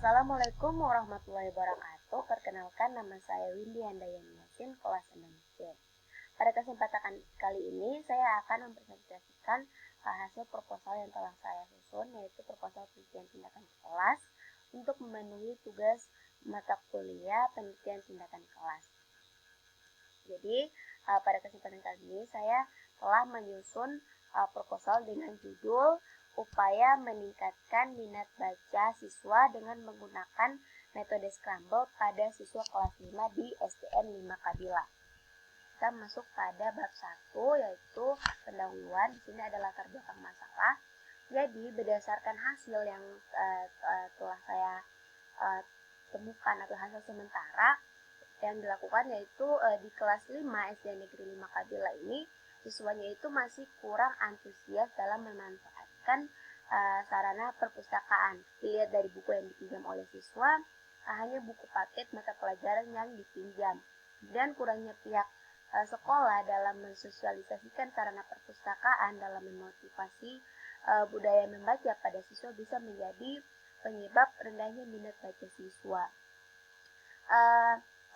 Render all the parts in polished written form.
Assalamualaikum warahmatullahi wabarakatuh. Perkenalkan, nama saya Windy Handayani Yasin, kelas 6C. Pada kesempatan kali ini saya akan mempresentasikan hasil proposal yang telah saya susun, yaitu proposal penelitian tindakan kelas untuk memenuhi tugas mata kuliah penelitian tindakan kelas. Jadi pada kesempatan kali ini saya telah menyusun proposal dengan judul upaya meningkatkan minat baca siswa dengan menggunakan metode scramble pada siswa kelas 5 di SDN 5 Kadila. Kita masuk pada bab 1, yaitu pendahuluan. Di sini ada latar belakang masalah. Jadi berdasarkan hasil yang telah saya temukan atau hasil sementara yang dilakukan, yaitu di kelas 5 SDN Negeri 5 Kadila ini siswanya itu masih kurang antusias dalam memanfaatkan sarana perpustakaan. Dilihat dari buku yang dipinjam oleh siswa, hanya buku paket mata pelajaran yang dipinjam. Dan kurangnya pihak sekolah dalam mensosialisasikan sarana perpustakaan dalam memotivasi budaya membaca pada siswa bisa menjadi penyebab rendahnya minat baca siswa.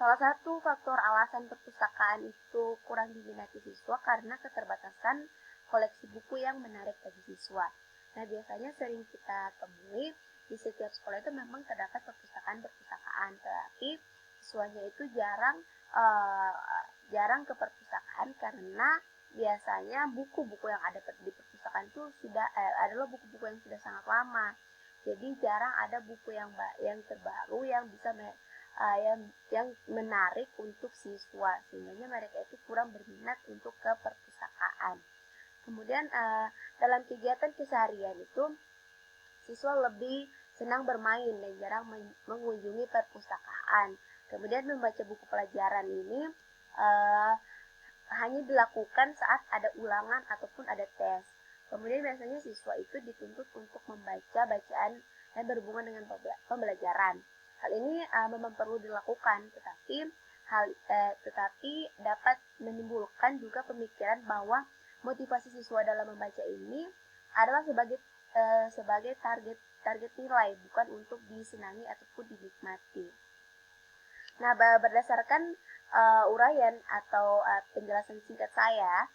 Salah satu faktor alasan perpustakaan itu kurang diminati siswa karena keterbatasan koleksi buku yang menarik bagi siswa. Nah, biasanya sering kita temui di setiap sekolah itu memang terdapat perpustakaan, tetapi siswanya itu jarang ke perpustakaan karena biasanya buku-buku yang ada di perpustakaan itu adalah buku-buku yang sudah sangat lama. Jadi jarang ada buku yang terbaru yang bisa yang menarik untuk siswa, sehingga mereka itu kurang berminat untuk ke perpustakaan. Kemudian dalam kegiatan keseharian itu siswa lebih senang bermain dan jarang mengunjungi perpustakaan. Kemudian membaca buku pelajaran ini hanya dilakukan saat ada ulangan ataupun ada tes. Kemudian biasanya siswa itu dituntut untuk membaca bacaan yang berhubungan dengan pembelajaran. Hal ini memang perlu dilakukan, tetapi dapat menimbulkan juga pemikiran bahwa motivasi siswa dalam membaca ini adalah sebagai target nilai, bukan untuk disenangi ataupun dinikmati. Nah, berdasarkan uraian atau penjelasan singkat saya,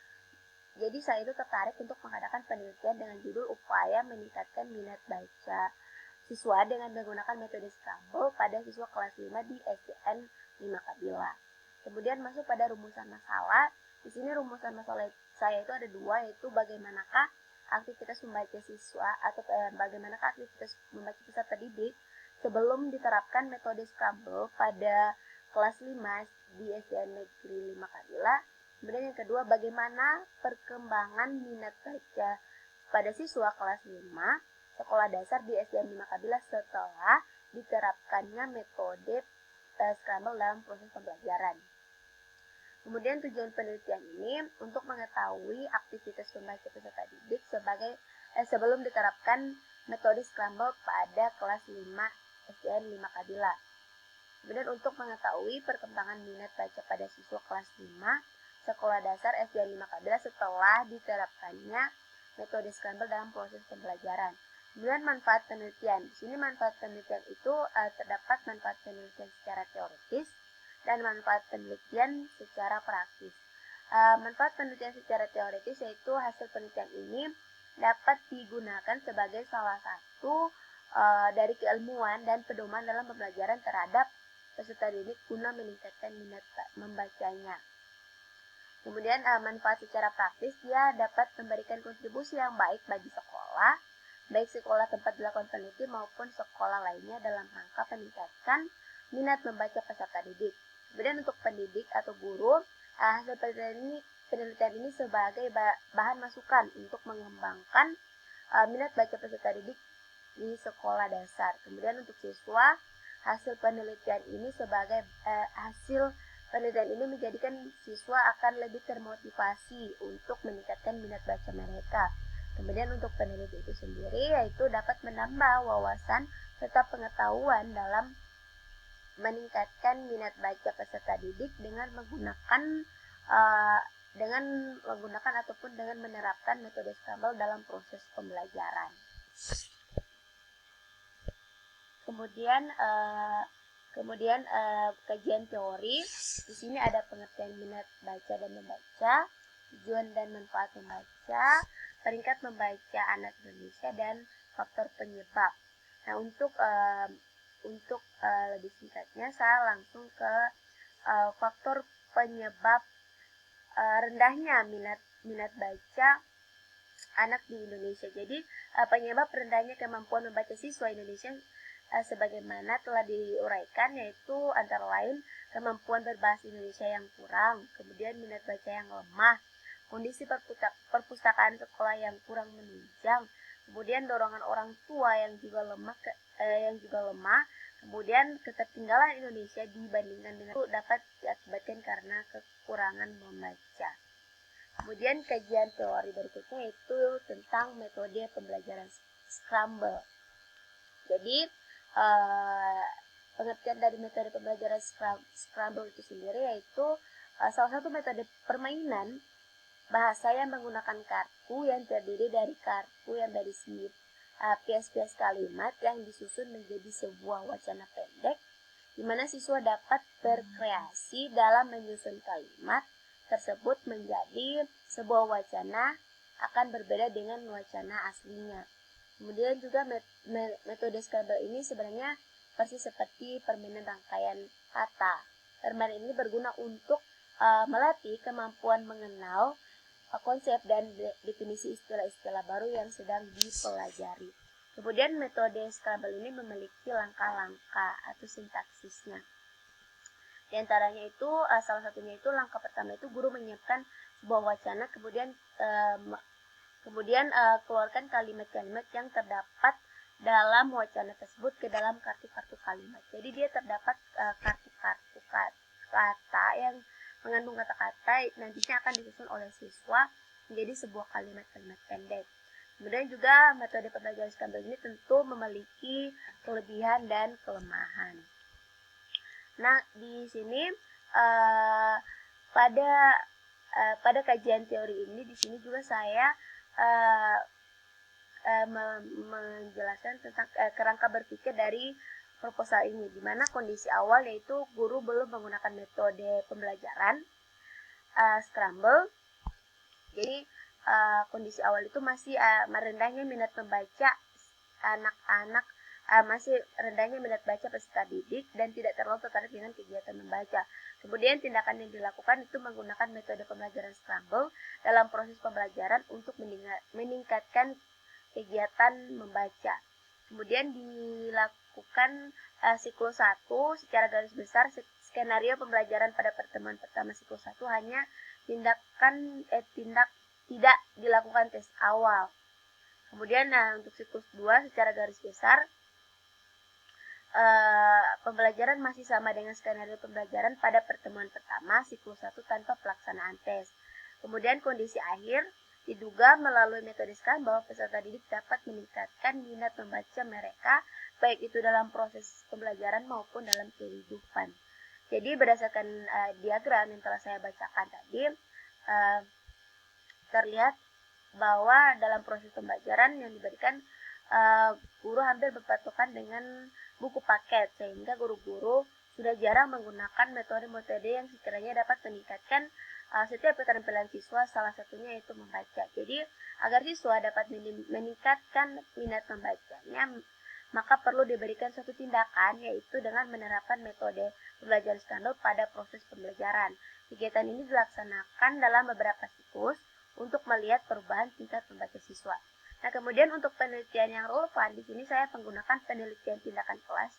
jadi saya itu tertarik untuk mengadakan penelitian dengan judul upaya meningkatkan minat baca siswa dengan menggunakan metode scramble pada siswa kelas 5 di SDN 5 Kadila. Kemudian masuk pada rumusan masalah. Di sini rumusan masalah saya itu ada dua, yaitu bagaimanakah aktivitas membaca siswa atau bagaimanakah aktivitas membaca peserta didik sebelum diterapkan metode scramble pada kelas 5 di SDN Negeri 5 Kadila. Kemudian yang kedua, bagaimana perkembangan minat baca pada siswa kelas 5 sekolah dasar di SDN 5 Kadila setelah diterapkannya metode scramble dalam proses pembelajaran. Kemudian tujuan penelitian ini untuk mengetahui aktivitas membaca peserta didik sebelum diterapkan metode scramble pada kelas 5 SDN 5 Kadila. Kemudian untuk mengetahui perkembangan minat baca pada siswa kelas 5 sekolah dasar SDN 5 Kadila setelah diterapkannya metode scramble dalam proses pembelajaran. Kemudian manfaat penelitian. Di sini manfaat penelitian itu terdapat manfaat penelitian secara teoritis dan manfaat penelitian secara praktis. Manfaat penelitian secara teoritis yaitu hasil penelitian ini dapat digunakan sebagai salah satu dari keilmuan dan pedoman dalam pembelajaran terhadap peserta didik guna meningkatkan minat membacanya. Kemudian manfaat secara praktis, dia dapat memberikan kontribusi yang baik bagi sekolah, baik sekolah tempat dilakukan penelitian maupun sekolah lainnya dalam rangka meningkatkan minat membaca peserta didik. Kemudian untuk pendidik atau guru, hasil penelitian ini sebagai bahan masukan untuk mengembangkan minat baca peserta didik di sekolah dasar. Kemudian untuk siswa, hasil penelitian ini menjadikan siswa akan lebih termotivasi untuk meningkatkan minat baca mereka. Kemudian untuk peneliti itu sendiri yaitu dapat menambah wawasan serta pengetahuan dalam meningkatkan minat baca peserta didik dengan menggunakan ataupun dengan menerapkan metode scramble dalam proses pembelajaran. Kemudian kajian teori. Di sini ada pengertian minat baca dan membaca, tujuan dan manfaat membaca, peringkat membaca anak Indonesia, dan faktor penyebab. Nah, untuk lebih singkatnya saya langsung ke faktor penyebab rendahnya minat baca anak di Indonesia. Jadi penyebab rendahnya kemampuan membaca siswa Indonesia sebagaimana telah diuraikan, yaitu antara lain kemampuan berbahasa Indonesia yang kurang, kemudian minat baca yang lemah, kondisi perpustakaan sekolah yang kurang menunjang, kemudian dorongan orang tua yang juga lemah, kemudian ketertinggalan Indonesia dibandingkan dengan itu dapat diakibatkan karena kekurangan membaca. Kemudian kajian teori berikutnya itu tentang metode pembelajaran scramble. Jadi pengertian dari metode pembelajaran scramble itu sendiri yaitu salah satu metode permainan bahasa yang menggunakan kartu yang terdiri dari kartu yang berisi pias-pias kalimat yang disusun menjadi sebuah wacana pendek, di mana siswa dapat berkreasi dalam menyusun kalimat tersebut menjadi sebuah wacana akan berbeda dengan wacana aslinya. Kemudian juga metode scramble ini sebenarnya persis seperti permainan rangkaian kata. Permainan ini berguna untuk melatih kemampuan mengenal konsep dan definisi istilah-istilah baru yang sedang dipelajari. Kemudian metode scramble ini memiliki langkah-langkah atau sintaksisnya. Di antaranya itu salah satunya itu langkah pertama itu guru menyiapkan sebuah wacana, kemudian keluarkan kalimat-kalimat yang terdapat dalam wacana tersebut ke dalam kartu-kartu kalimat. Jadi dia terdapat kartu-kartu kata yang mengandung kata-kata nantinya akan disusun oleh siswa menjadi sebuah kalimat-kalimat pendek. Kemudian juga metode pembelajaran scramble ini tentu memiliki kelebihan dan kelemahan. Nah, di sini pada kajian teori ini di sini juga saya menjelaskan tentang kerangka berpikir dari proposal ini, di mana kondisi awal yaitu guru belum menggunakan metode pembelajaran scramble. Jadi kondisi awal itu masih rendahnya minat membaca anak-anak, masih rendahnya minat baca peserta didik dan tidak terlalu tertarik dengan kegiatan membaca. Kemudian tindakan yang dilakukan itu menggunakan metode pembelajaran scramble dalam proses pembelajaran untuk meningkatkan kegiatan membaca. Kemudian dilakukan siklus 1 secara garis besar. Skenario pembelajaran pada pertemuan pertama siklus 1 hanya tidak dilakukan tes awal. Kemudian untuk siklus 2 secara garis besar pembelajaran masih sama dengan skenario pembelajaran pada pertemuan pertama siklus 1 tanpa pelaksanaan tes. Kemudian kondisi akhir diduga melalui metode scramble peserta didik dapat meningkatkan minat membaca mereka baik itu dalam proses pembelajaran maupun dalam kehidupan. Jadi berdasarkan diagram yang telah saya bacakan tadi, terlihat bahwa dalam proses pembelajaran yang diberikan guru hampir berpatokan dengan buku paket, sehingga guru-guru sudah jarang menggunakan metode-metode yang sekiranya dapat meningkatkan setiap keterampilan siswa, salah satunya yaitu membaca. Jadi agar siswa dapat meningkatkan minat membacanya, maka perlu diberikan suatu tindakan, yaitu dengan menerapkan metode pembelajaran scramble pada proses pembelajaran. Kegiatan ini dilaksanakan dalam beberapa siklus untuk melihat perubahan tingkat membaca siswa. Nah, kemudian untuk penelitian yang relevan, di sini saya menggunakan penelitian tindakan kelas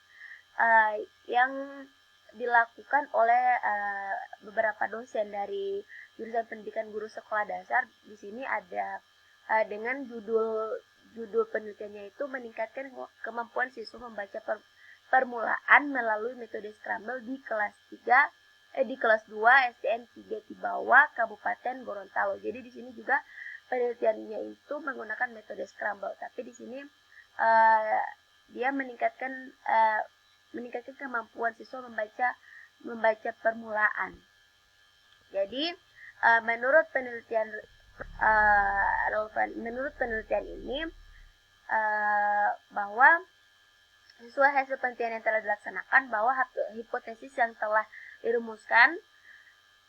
yang dilakukan oleh beberapa dosen dari jurusan pendidikan guru sekolah dasar. Di sini ada dengan judul penelitiannya itu meningkatkan kemampuan siswa membaca permulaan melalui metode scramble di kelas 2 SDN 3 Tibawa, Kabupaten Gorontalo. Jadi di sini juga penelitiannya itu menggunakan metode scramble, tapi di sini dia meningkatkan kemampuan siswa membaca permulaan. Jadi menurut penelitian ini bahwa Sesuai hasil penelitian yang telah dilaksanakan bahwa hipotesis yang telah dirumuskan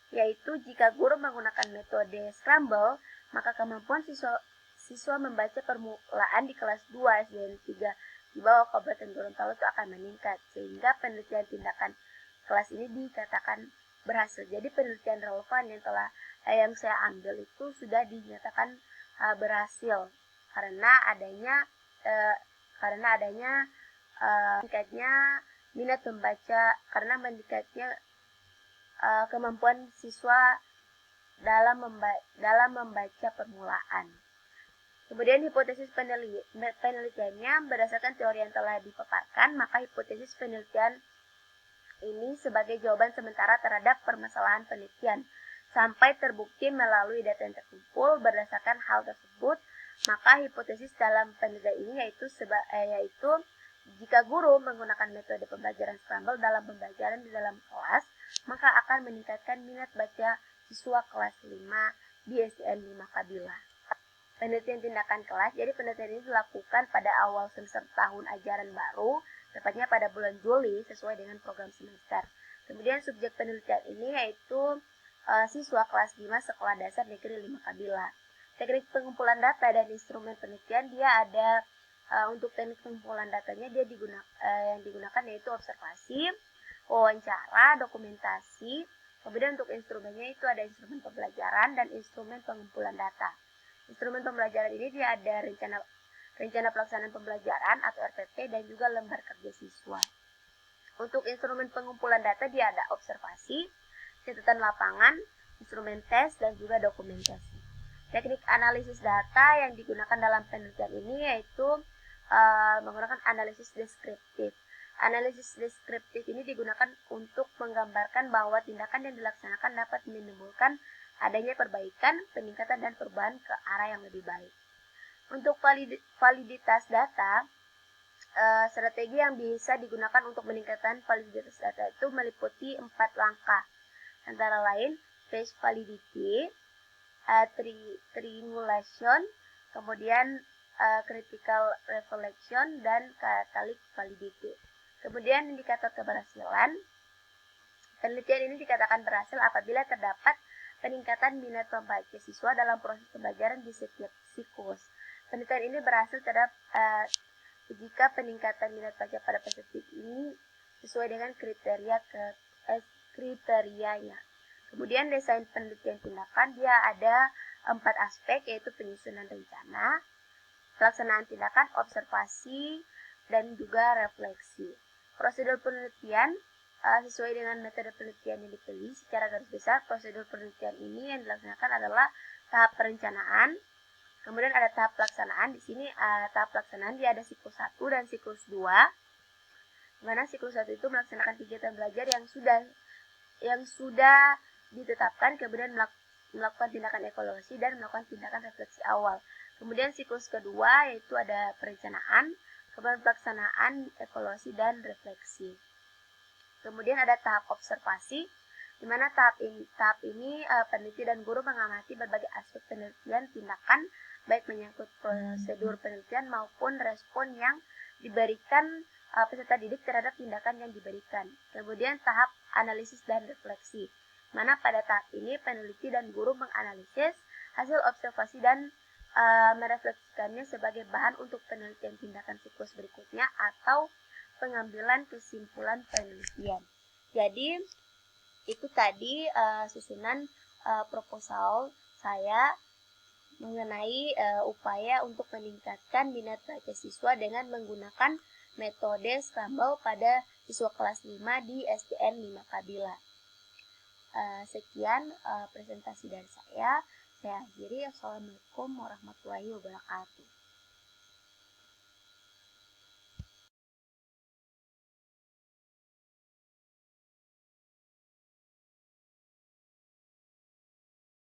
yaitu jika guru menggunakan metode scramble, maka kemampuan siswa membaca permulaan di kelas 2 SDN 3 di bawah Kabupaten Gorontalo itu akan meningkat, sehingga penelitian tindakan kelas ini dikatakan berhasil. Jadi penelitian relevan yang saya ambil itu sudah dinyatakan berhasil karena adanya meningkatnya minat membaca, karena meningkatnya kemampuan siswa dalam membaca permulaan. Kemudian hipotesis penelitiannya berdasarkan teori yang telah dipaparkan, maka hipotesis penelitian ini sebagai jawaban sementara terhadap permasalahan penelitian. Sampai terbukti melalui data yang terkumpul berdasarkan hal tersebut, maka hipotesis dalam penelitian ini yaitu jika guru menggunakan metode pembelajaran scramble dalam pembelajaran di dalam kelas, maka akan meningkatkan minat baca siswa kelas 5 di SDN 5 Kabila. Penelitian tindakan kelas, jadi penelitian ini dilakukan pada awal semester tahun ajaran baru, tepatnya pada bulan Juli sesuai dengan program semester. Kemudian subjek penelitian ini yaitu siswa kelas 5 Sekolah Dasar Negeri 5 Kabila. Teknik pengumpulan data dan instrumen penelitian dia ada untuk teknik pengumpulan datanya yang digunakan yaitu observasi, wawancara, dokumentasi. Kemudian untuk instrumennya itu ada instrumen pembelajaran dan instrumen pengumpulan data. Instrumen pembelajaran ini dia ada rencana pelaksanaan pembelajaran atau RPP dan juga lembar kerja siswa. Untuk instrumen pengumpulan data dia ada observasi, catatan lapangan, instrumen tes dan juga dokumentasi. Teknik analisis data yang digunakan dalam penelitian ini yaitu menggunakan analisis deskriptif. Analisis deskriptif ini digunakan untuk menggambarkan bahwa tindakan yang dilaksanakan dapat menimbulkan adanya perbaikan, peningkatan, dan perubahan ke arah yang lebih baik. Untuk validitas data, strategi yang bisa digunakan untuk meningkatkan validitas data itu meliputi 4 langkah. Antara lain, phase validity, triangulation, kemudian critical reflection, dan catalytic validity. Kemudian indikator keberhasilan, penelitian ini dikatakan berhasil apabila terdapat peningkatan minat membaca siswa dalam proses pembelajaran di setiap siklus. Penelitian ini berhasil jika peningkatan minat baca pada peserta ini sesuai dengan kriterianya. Kemudian desain penelitian tindakan dia ada 4 aspek, yaitu penyusunan rencana, pelaksanaan tindakan, observasi, dan juga refleksi. Prosedur penelitian sesuai dengan metode penelitian yang dipilih. Secara garis besar, prosedur penelitian ini yang dilaksanakan adalah tahap perencanaan, kemudian ada tahap pelaksanaan. Di sini tahap pelaksanaan dia ada siklus 1 dan siklus 2. Di mana siklus 1 itu melaksanakan kegiatan belajar yang sudah ditetapkan, kemudian melakukan tindakan evaluasi dan melakukan tindakan refleksi awal. Kemudian siklus kedua yaitu ada perencanaan, kemudian pelaksanaan, evaluasi, dan refleksi. Kemudian ada tahap observasi, di mana tahap ini peneliti dan guru mengamati berbagai aspek penelitian tindakan, baik menyangkut prosedur penelitian maupun respon yang diberikan peserta didik terhadap tindakan yang diberikan. Kemudian tahap analisis dan refleksi, mana pada tahap ini peneliti dan guru menganalisis hasil observasi dan merefleksikannya sebagai bahan untuk penelitian tindakan siklus berikutnya atau pengambilan kesimpulan penelitian. Jadi itu tadi susunan proposal saya mengenai upaya untuk meningkatkan minat baca siswa dengan menggunakan metode scramble pada siswa kelas 5 di SDN 5 Kabila. Sekian presentasi dari saya akhiri. Assalamualaikum warahmatullahi wabarakatuh.